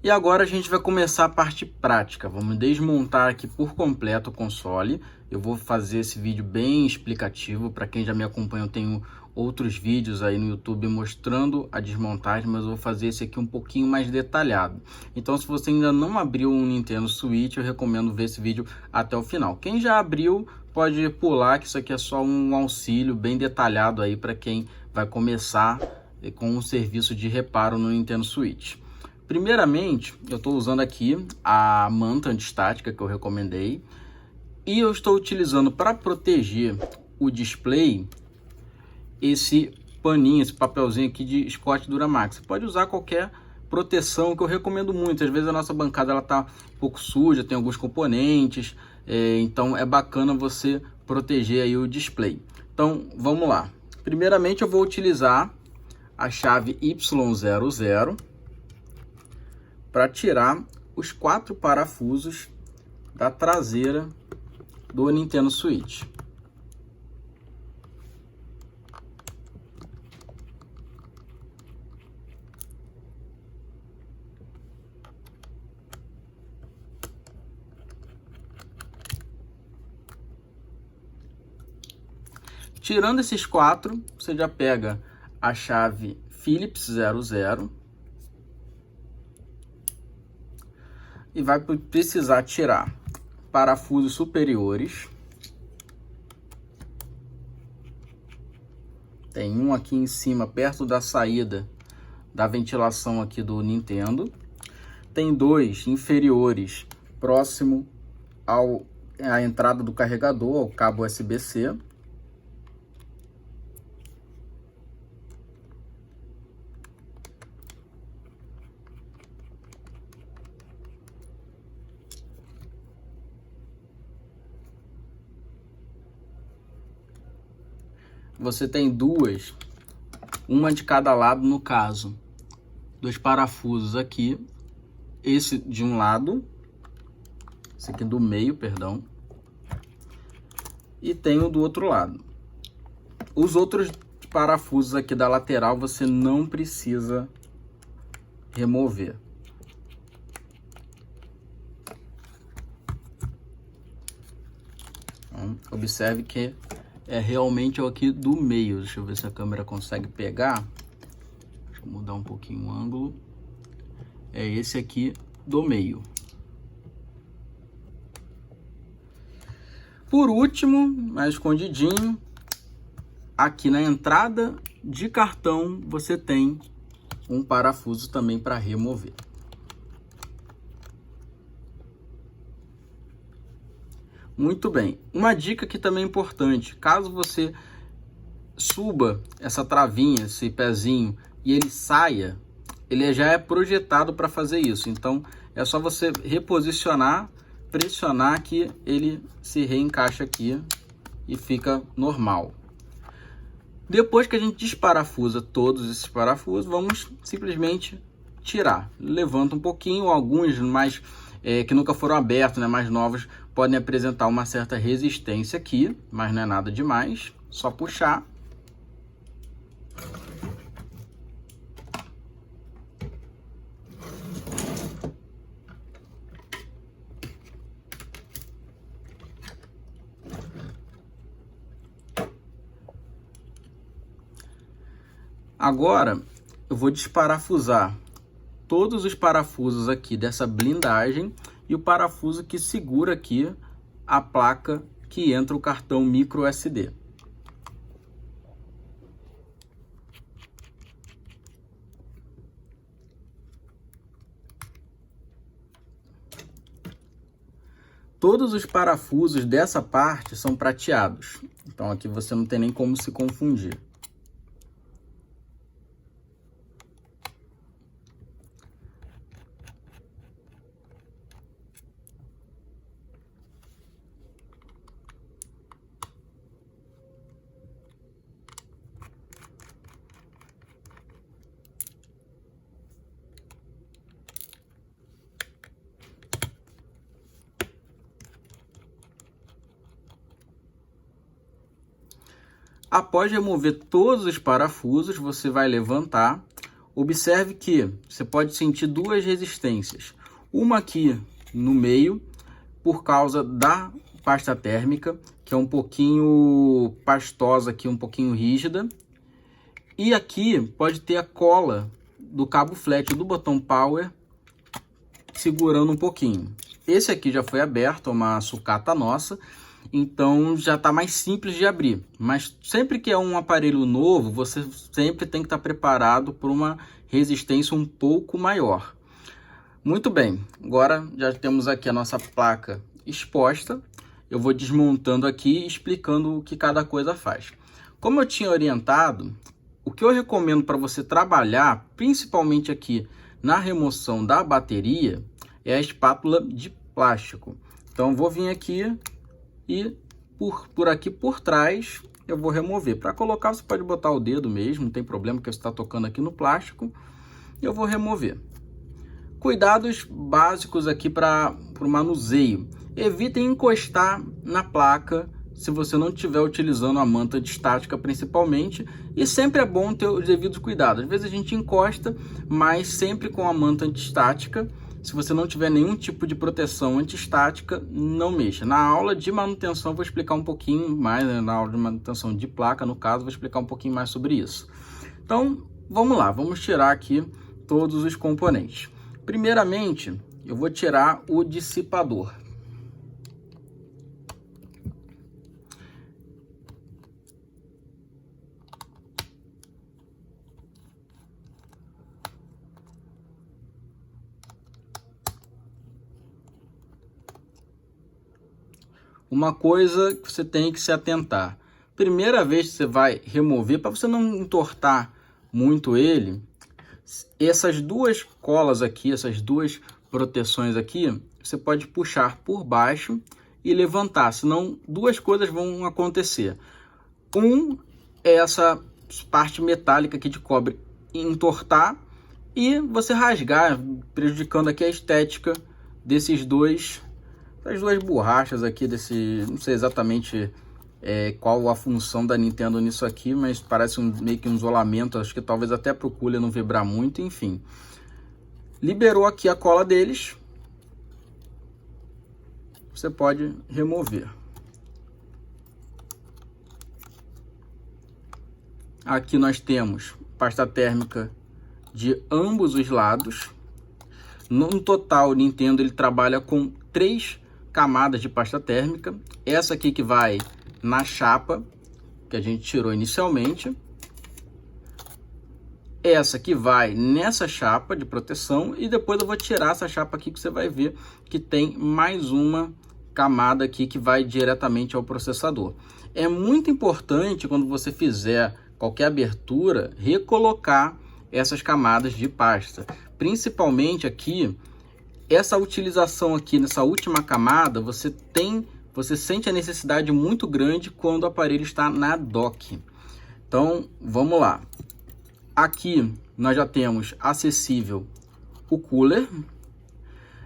E agora a gente vai começar a parte prática. Vamos desmontar aqui por completo o console. Eu vou fazer esse vídeo bem explicativo. Para quem já me acompanha, eu tenho outros vídeos aí no YouTube mostrando a desmontagem, mas eu vou fazer esse aqui um pouquinho mais detalhado. Então, se você ainda não abriu um Nintendo Switch, eu recomendo ver esse vídeo até o final. Quem já abriu, pode pular, que isso aqui é só um auxílio bem detalhado aí para quem vai começar com um serviço de reparo no Nintendo Switch. Primeiramente, eu estou usando aqui a manta antistática que eu recomendei e eu estou utilizando para proteger o display esse paninho, esse papelzinho aqui de Scotch Duramax. Você pode usar qualquer proteção que eu recomendo muito. Às vezes a nossa bancada ela tá um pouco suja, tem alguns componentes, então é bacana você proteger aí o display. Então vamos lá. Primeiramente eu vou utilizar a chave Y00 para tirar os 4 parafusos da traseira do Nintendo Switch. Tirando esses 4, você já pega a chave Phillips 00 e vai precisar tirar parafusos superiores. Tem um aqui em cima, perto da saída da ventilação aqui do Nintendo. Tem 2 inferiores, próximo à entrada do carregador, ao cabo USB-C. Você tem 2, uma de cada lado no caso. 2 parafusos aqui, esse de um lado, esse aqui do meio, perdão, e tem o do outro lado. Os outros parafusos aqui da lateral você não precisa remover. Então, observe que é realmente o aqui do meio. Deixa eu ver se a câmera consegue pegar. Deixa eu mudar um pouquinho o ângulo. É esse aqui do meio. Por último, mais escondidinho, aqui na entrada de cartão você tem um parafuso também para remover. Muito bem, uma dica que também é importante, caso você suba essa travinha, esse pezinho, e ele saia, ele já é projetado para fazer isso. Então é só você reposicionar, pressionar que ele se reencaixa aqui e fica normal. Depois que a gente desparafusa todos esses parafusos, vamos simplesmente tirar. Levanta um pouquinho, alguns mais que nunca foram abertos, né, mais novos, podem apresentar uma certa resistência aqui, mas não é nada demais, só puxar. Agora eu vou desparafusar todos os parafusos aqui dessa blindagem e o parafuso que segura aqui a placa que entra o cartão micro SD. Todos os parafusos dessa parte são prateados, então aqui você não tem nem como se confundir. Após remover todos os parafusos, você vai levantar Observe que você pode sentir duas resistências. Uma aqui no meio, por causa da pasta térmica, que é um pouquinho pastosa aqui, um pouquinho rígida. E aqui pode ter a cola do cabo flat do botão power segurando um pouquinho. Esse aqui já foi aberto, é uma sucata nossa, então já está mais simples de abrir. Mas sempre que é um aparelho novo, você sempre tem que estar preparado por uma resistência um pouco maior. Muito bem, agora já temos aqui a nossa placa exposta. Eu vou desmontando aqui e explicando o que cada coisa faz. Como eu tinha orientado, o que eu recomendo para você trabalhar, principalmente aqui na remoção da bateria, é a espátula de plástico. Então vou vir aqui e por aqui por trás eu vou remover. Para colocar você pode botar o dedo mesmo, não tem problema, porque você está tocando aqui no plástico. Eu vou remover. Cuidados básicos aqui para o manuseio. Evitem encostar na placa se você não estiver utilizando a manta antistática principalmente, e sempre é bom ter os devidos cuidados. Às vezes a gente encosta, mas sempre com a manta antistática. Se você não tiver nenhum tipo de proteção antistática, não mexa. Na aula de manutenção eu vou explicar um pouquinho mais, né? Na aula de manutenção de placa, no caso, vou explicar um pouquinho mais sobre isso. Então, vamos lá, vamos tirar aqui todos os componentes. Primeiramente, eu vou tirar o dissipador. Uma coisa que você tem que se atentar. Primeira vez que você vai remover, para você não entortar muito ele, essas duas colas aqui, essas duas proteções aqui, você pode puxar por baixo e levantar, senão duas coisas vão acontecer. É essa parte metálica aqui de cobre entortar e você rasgar, prejudicando aqui a estética desses dois, das duas borrachas aqui, não sei exatamente qual a função da Nintendo nisso aqui, mas parece meio que um isolamento, acho que talvez até para o cooler não vibrar muito, enfim. Liberou aqui a cola deles, você pode remover. Aqui nós temos pasta térmica de ambos os lados. No total, o Nintendo ele trabalha com 3 camadas de pasta térmica. Essa aqui que vai na chapa que a gente tirou inicialmente. Essa que vai nessa chapa de proteção. E depois eu vou tirar essa chapa aqui que você vai ver que tem mais uma camada aqui que vai diretamente ao processador. É muito importante quando você fizer qualquer abertura, recolocar essas camadas de pasta. Principalmente aqui, essa utilização aqui nessa última camada, você sente a necessidade muito grande quando o aparelho está na dock. Então, vamos lá. Aqui nós já temos acessível o cooler.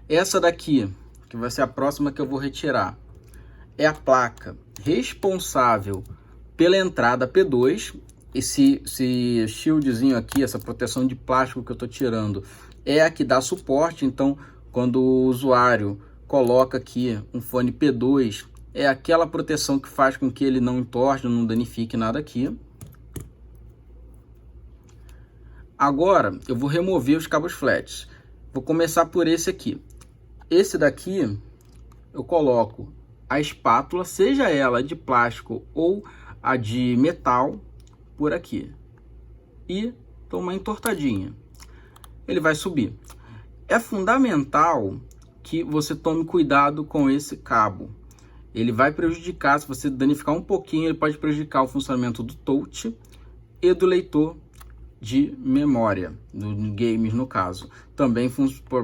Essa daqui, que vai ser a próxima que eu vou retirar, é a placa responsável pela entrada P2. Esse shieldzinho aqui, essa proteção de plástico que eu estou tirando, é a que dá suporte. Então, quando o usuário coloca aqui um fone P2, é aquela proteção que faz com que ele não entorte, não danifique nada aqui. Agora, eu vou remover os cabos flats. Vou começar por esse aqui. Esse daqui, eu coloco a espátula, seja ela de plástico ou a de metal, por aqui. E dou uma entortadinha. Ele vai subir. É fundamental que você tome cuidado com esse cabo. Ele vai prejudicar, se você danificar um pouquinho, ele pode prejudicar o funcionamento do touch e do leitor de memória, do games no caso. Também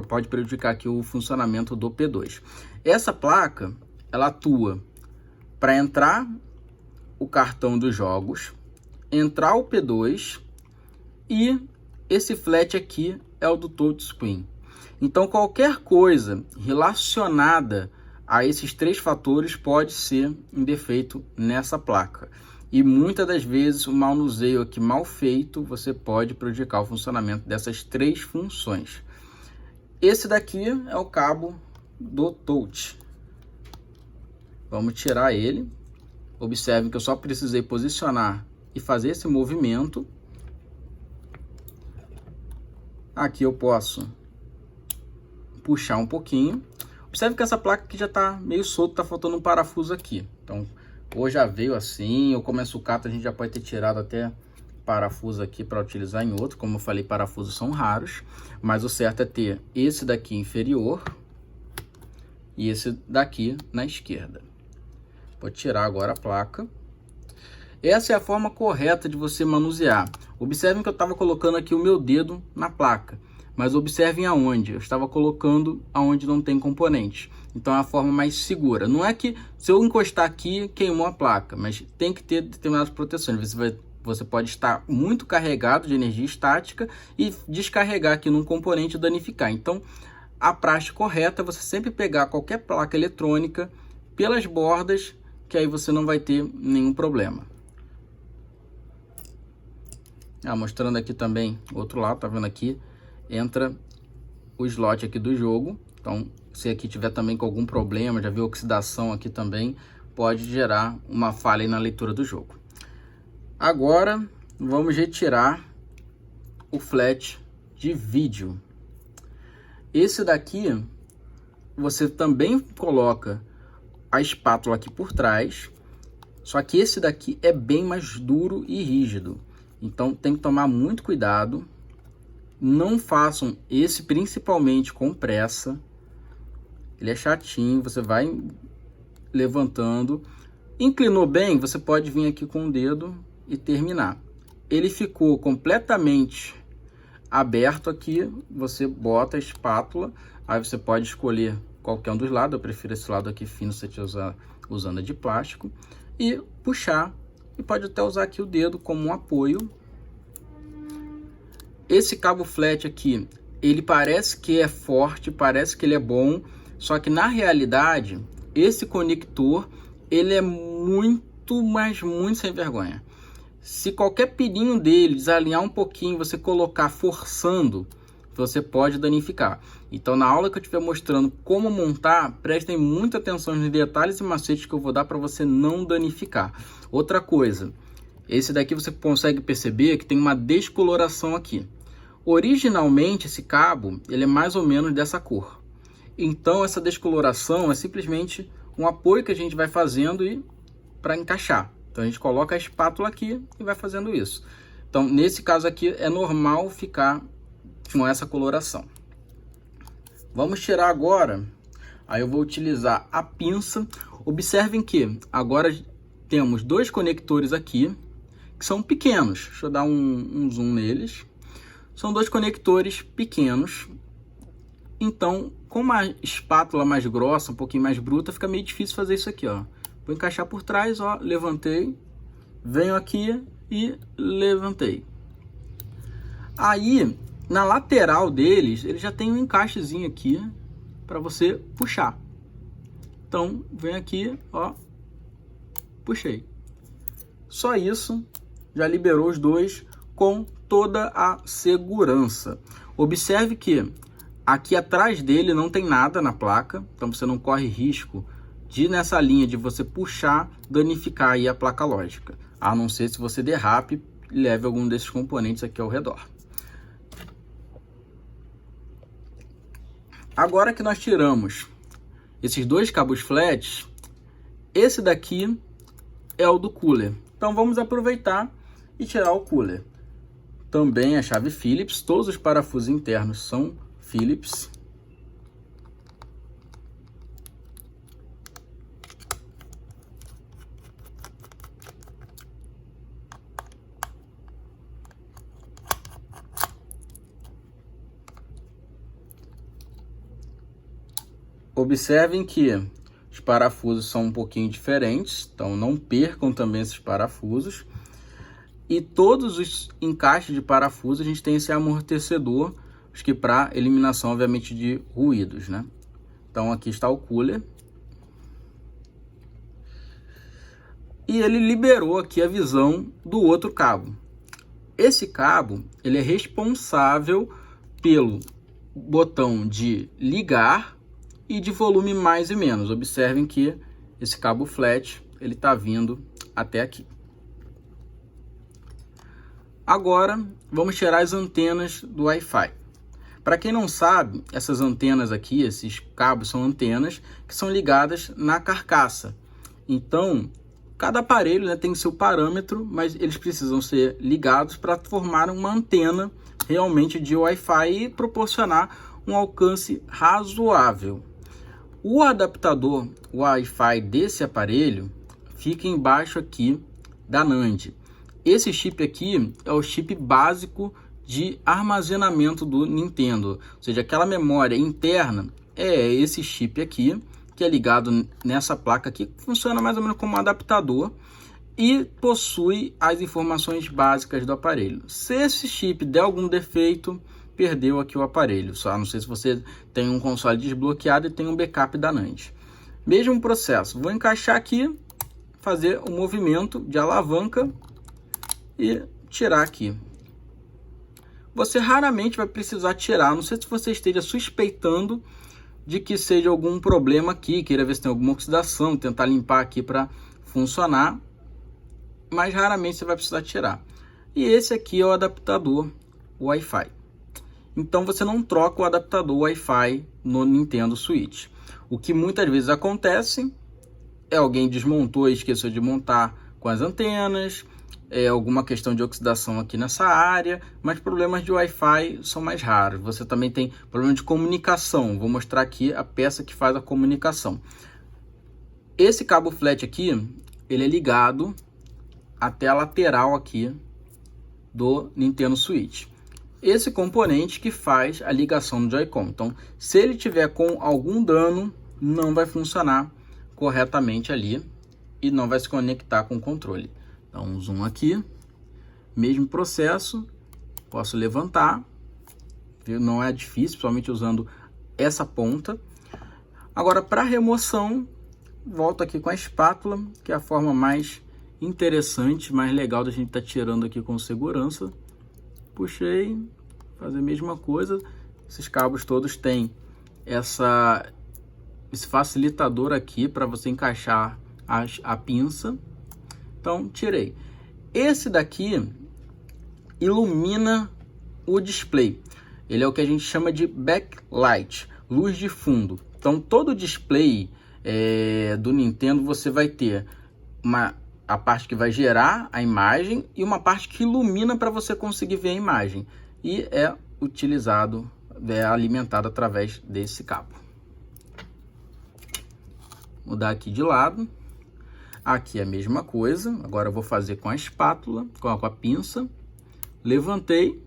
pode prejudicar aqui o funcionamento do P2. Essa placa, ela atua para entrar o cartão dos jogos, entrar o P2 e esse flat aqui é o do touchscreen. Então qualquer coisa relacionada a esses 3 fatores pode ser um defeito nessa placa. E muitas das vezes o manuseio aqui mal feito, você pode prejudicar o funcionamento dessas 3 funções. Esse daqui é o cabo do touch. Vamos tirar ele. Observem que eu só precisei posicionar e fazer esse movimento. Aqui eu posso puxar um pouquinho. Observe que essa placa aqui já está meio solta, está faltando um parafuso aqui. Então, ou já veio assim, ou como é sucata, a gente já pode ter tirado até parafuso aqui para utilizar em outro. Como eu falei, parafusos são raros, mas o certo é ter esse daqui inferior e esse daqui na esquerda. Vou tirar agora a placa. Essa é a forma correta de você manusear. Observem que eu estava colocando aqui o meu dedo na placa, mas observem aonde. Eu estava colocando aonde não tem componente. Então é a forma mais segura. Não é que se eu encostar aqui, queimou a placa, mas tem que ter determinadas proteções. Você pode estar muito carregado de energia estática e descarregar aqui num componente e danificar. Então, a prática correta é você sempre pegar qualquer placa eletrônica pelas bordas, que aí você não vai ter nenhum problema. Mostrando aqui também o outro lado, tá vendo aqui? Entra o slot aqui do jogo. Então, se aqui tiver também com algum problema, já viu oxidação aqui também, pode gerar uma falha aí na leitura do jogo. Agora, vamos retirar o flat de vídeo. Esse daqui, você também coloca a espátula aqui por trás, só que esse daqui é bem mais duro e rígido. Então, tem que tomar muito cuidado. Não façam esse principalmente com pressa. Ele é chatinho, você vai levantando. Inclinou bem, você pode vir aqui com o dedo e terminar. Ele ficou completamente aberto aqui, você bota a espátula, aí você pode escolher qualquer um dos lados. Eu prefiro esse lado aqui fino, se você usar usando de plástico, e puxar. E pode até usar aqui o dedo como um apoio. Esse cabo flat aqui, ele parece que é forte, parece que ele é bom, só que na realidade, esse conector, ele é muito, mas muito sem vergonha. Se qualquer pininho dele desalinhar um pouquinho, você colocar forçando, você pode danificar. Então, na aula que eu estiver mostrando como montar, prestem muita atenção nos detalhes e macetes que eu vou dar para você não danificar. Outra coisa, esse daqui você consegue perceber que tem uma descoloração aqui. Originalmente, esse cabo, ele é mais ou menos dessa cor. Então, essa descoloração é simplesmente um apoio que a gente vai fazendo e para encaixar. Então, a gente coloca a espátula aqui e vai fazendo isso. Então, nesse caso aqui, é normal ficar com essa coloração. Vamos tirar agora. Aí eu vou utilizar a pinça. Observem que agora temos 2 conectores aqui, que são pequenos. Deixa eu dar um zoom neles. São 2 conectores pequenos. Então, com uma espátula mais grossa, um pouquinho mais bruta, fica meio difícil fazer isso aqui, ó. Vou encaixar por trás, ó, levantei, venho aqui e levantei. Aí, na lateral deles, ele já tem um encaixezinho aqui para você puxar. Então, vem aqui, ó, puxei. Só isso, já liberou os 2 com toda a segurança. Observe que aqui atrás dele não tem nada na placa, então você não corre risco de nessa linha de você puxar, danificar aí a placa lógica, a não ser se você derrape e leve algum desses componentes aqui ao redor. Agora que nós tiramos esses 2 cabos flats, esse daqui é o do cooler. Então vamos aproveitar e tirar o cooler. Também a chave Phillips, todos os parafusos internos são Phillips. Observem que os parafusos são um pouquinho diferentes, então não percam também esses parafusos. E todos os encaixes de parafuso a gente tem esse amortecedor, acho que para eliminação, obviamente, de ruídos, né? Então aqui está o cooler. e ele liberou aqui a visão do outro cabo. Esse cabo, ele é responsável pelo botão de ligar e de volume mais e menos. Observem que esse cabo flat, ele está vindo até aqui. Agora, vamos tirar as antenas do Wi-Fi. Para quem não sabe, essas antenas aqui, esses cabos são antenas que são ligadas na carcaça. Então, cada aparelho, né, tem seu parâmetro, mas eles precisam ser ligados para formar uma antena realmente de Wi-Fi e proporcionar um alcance razoável. O adaptador Wi-Fi desse aparelho fica embaixo aqui da NAND. Esse chip aqui é o chip básico de armazenamento do Nintendo, ou seja, aquela memória interna é esse chip aqui, que é ligado nessa placa aqui, que funciona mais ou menos como um adaptador e possui as informações básicas do aparelho. Se esse chip der algum defeito, perdeu aqui o aparelho. Só não sei se você tem um console desbloqueado e tem um backup da NAND. Mesmo processo, vou encaixar aqui, fazer um movimento de alavanca e tirar aqui. Você raramente vai precisar tirar, a não sei se você esteja suspeitando de que seja algum problema aqui, queira ver se tem alguma oxidação, tentar limpar aqui para funcionar, mas raramente você vai precisar tirar. E esse aqui é o adaptador Wi-Fi. Então você não troca o adaptador Wi-Fi no Nintendo Switch. O que muitas vezes acontece é alguém desmontou e esqueceu de montar com as antenas, alguma questão de oxidação aqui nessa área, mas problemas de Wi-Fi são mais raros. Você também tem problema de comunicação. Vou mostrar aqui a peça que faz a comunicação. Esse cabo flat aqui, ele é ligado até a lateral aqui do Nintendo Switch. Esse componente que faz a ligação do Joy-Con. Então, se ele tiver com algum dano, não vai funcionar corretamente ali e não vai se conectar com o controle. Então, um zoom aqui, mesmo processo, posso levantar, viu? Não é difícil, principalmente usando essa ponta. Agora, para remoção, volto aqui com a espátula, que é a forma mais interessante, mais legal da gente estar tirando aqui com segurança. Puxei, fazer a mesma coisa. Esses cabos todos têm esse facilitador aqui para você encaixar a pinça. Então, tirei. Esse daqui ilumina o display. Ele é o que a gente chama de backlight, luz de fundo. Então, todo display do Nintendo você vai ter a parte que vai gerar a imagem e uma parte que ilumina para você conseguir ver a imagem. E é utilizado, alimentado através desse cabo. Vou mudar aqui de lado. Aqui é a mesma coisa. Agora eu vou fazer com a espátula, com a pinça. Levantei.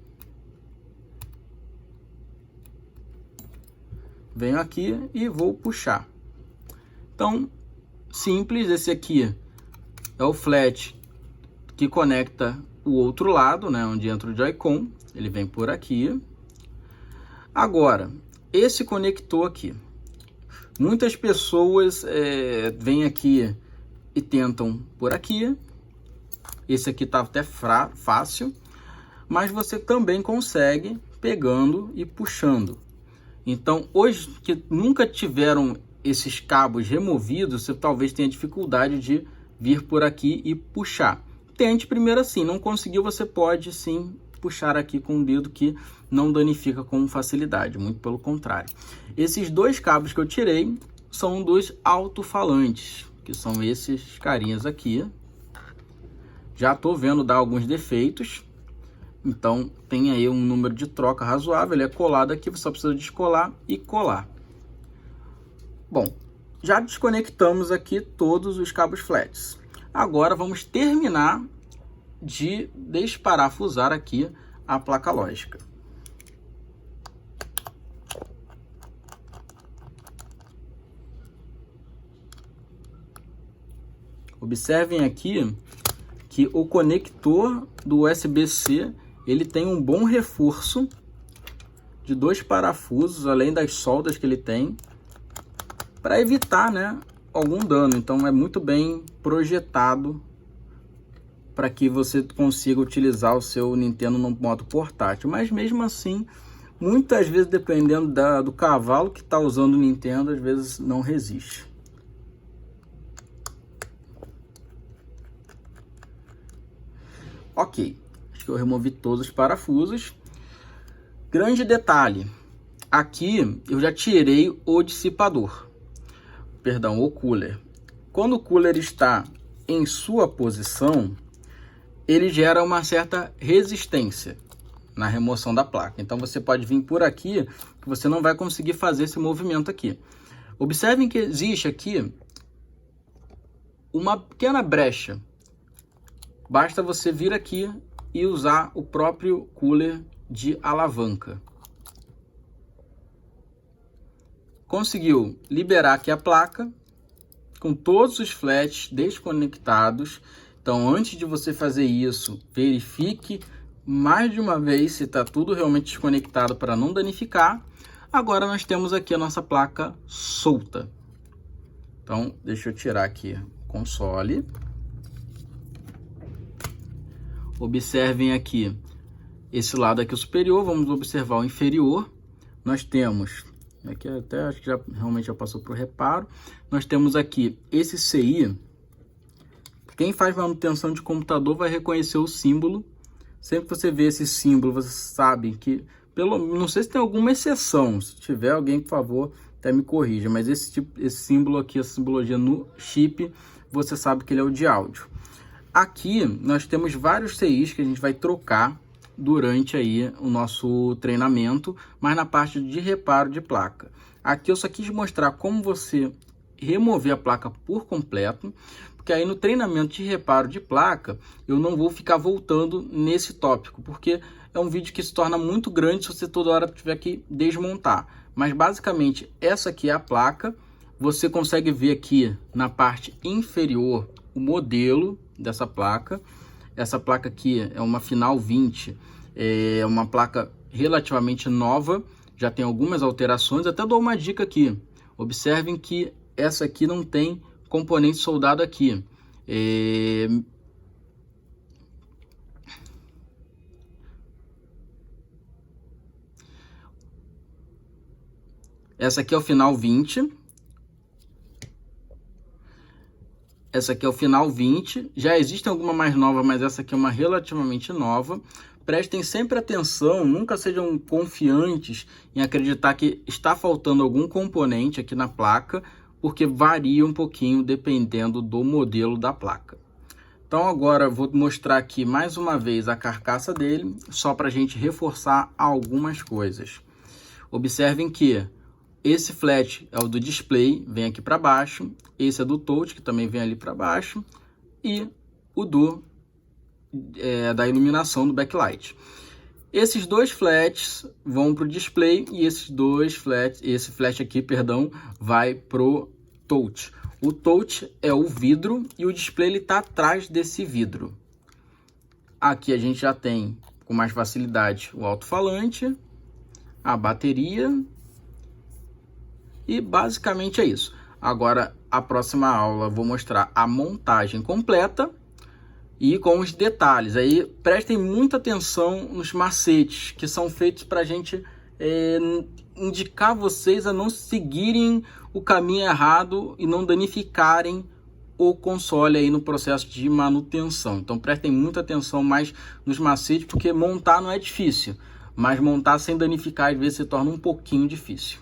Venho aqui e vou puxar. Então, simples. Esse aqui é o flat que conecta o outro lado, né, onde entra o Joy-Con. Ele vem por aqui. Agora, esse conector aqui. Muitas pessoas vêm aqui e tentam por aqui. Esse aqui tá até fácil, mas você também consegue pegando e puxando. Então, hoje que nunca tiveram esses cabos removidos, você talvez tenha dificuldade de vir por aqui e puxar. Tente primeiro assim, não conseguiu, você pode sim puxar aqui com o dedo, que não danifica com facilidade, muito pelo contrário. Esses dois cabos que eu tirei são dos alto-falantes, que são esses carinhas aqui. Já estou vendo dar alguns defeitos, então tem aí um número de troca razoável. Ele é colado aqui, você só precisa descolar e colar. Bom, já desconectamos aqui todos os cabos flats. Agora vamos terminar de desparafusar aqui a placa lógica. Observem aqui que o conector do USB-C ele tem um bom reforço de 2 parafusos, além das soldas que ele tem, para evitar, né, algum dano. Então é muito bem projetado para que você consiga utilizar o seu Nintendo no modo portátil. Mas mesmo assim, muitas vezes, dependendo do cavalo que está usando o Nintendo, às vezes não resiste. Ok, acho que eu removi todos os parafusos. Grande detalhe, aqui eu já tirei o dissipador, perdão, o cooler. Quando o cooler está em sua posição, ele gera uma certa resistência na remoção da placa. Então você pode vir por aqui, que você não vai conseguir fazer esse movimento aqui. Observem que existe aqui uma pequena brecha. Basta você vir aqui e usar o próprio cooler de alavanca. Conseguiu liberar aqui a placa com todos os flats desconectados. Então, antes de você fazer isso, verifique mais de uma vez se está tudo realmente desconectado para não danificar. Agora nós temos aqui a nossa placa solta. Então, deixa eu tirar aqui o console. Observem aqui esse lado aqui superior, vamos observar o inferior. Nós temos, aqui até acho que realmente já passou para o reparo. Nós temos aqui esse CI. Quem faz manutenção de computador vai reconhecer o símbolo. Sempre que você vê esse símbolo, você sabe que, não sei se tem alguma exceção. Se tiver alguém, por favor, até me corrija. Mas esse símbolo aqui, essa simbologia no chip, você sabe que ele é o de áudio. Aqui nós temos vários CIs que a gente vai trocar durante aí o nosso treinamento, mas na parte de reparo de placa. Aqui eu só quis mostrar como você remover a placa por completo, porque aí no treinamento de reparo de placa eu não vou ficar voltando nesse tópico, porque é um vídeo que se torna muito grande se você toda hora tiver que desmontar. Mas basicamente essa aqui é a placa, você consegue ver aqui na parte inferior o modelo dessa placa. Essa placa aqui é uma Final 20, é uma placa relativamente nova, já tem algumas alterações. Até dou uma dica aqui, observem que essa aqui não tem componente soldado aqui. Essa aqui é o Final 20. Essa aqui é o Final 20. Já existe alguma mais nova, mas essa aqui é uma relativamente nova. Prestem sempre atenção, nunca sejam confiantes em acreditar que está faltando algum componente aqui na placa, porque varia um pouquinho dependendo do modelo da placa. Então agora eu vou mostrar aqui mais uma vez a carcaça dele, só para a gente reforçar algumas coisas. Observem que esse flat é o do display, vem aqui para baixo. Esse é do touch, que também vem ali para baixo. E o da iluminação do backlight. Esses dois flats vão para o display e esse flat aqui, perdão, vai pro touch. O touch é o vidro e o display está atrás desse vidro. Aqui a gente já tem com mais facilidade o alto-falante, a bateria. E basicamente é isso. Agora, a próxima aula eu vou mostrar a montagem completa e com os detalhes. Aí prestem muita atenção nos macetes que são feitos para a gente indicar vocês a não seguirem o caminho errado e não danificarem o console aí no processo de manutenção. Então prestem muita atenção mais nos macetes, porque montar não é difícil, mas montar sem danificar às vezes se torna um pouquinho difícil.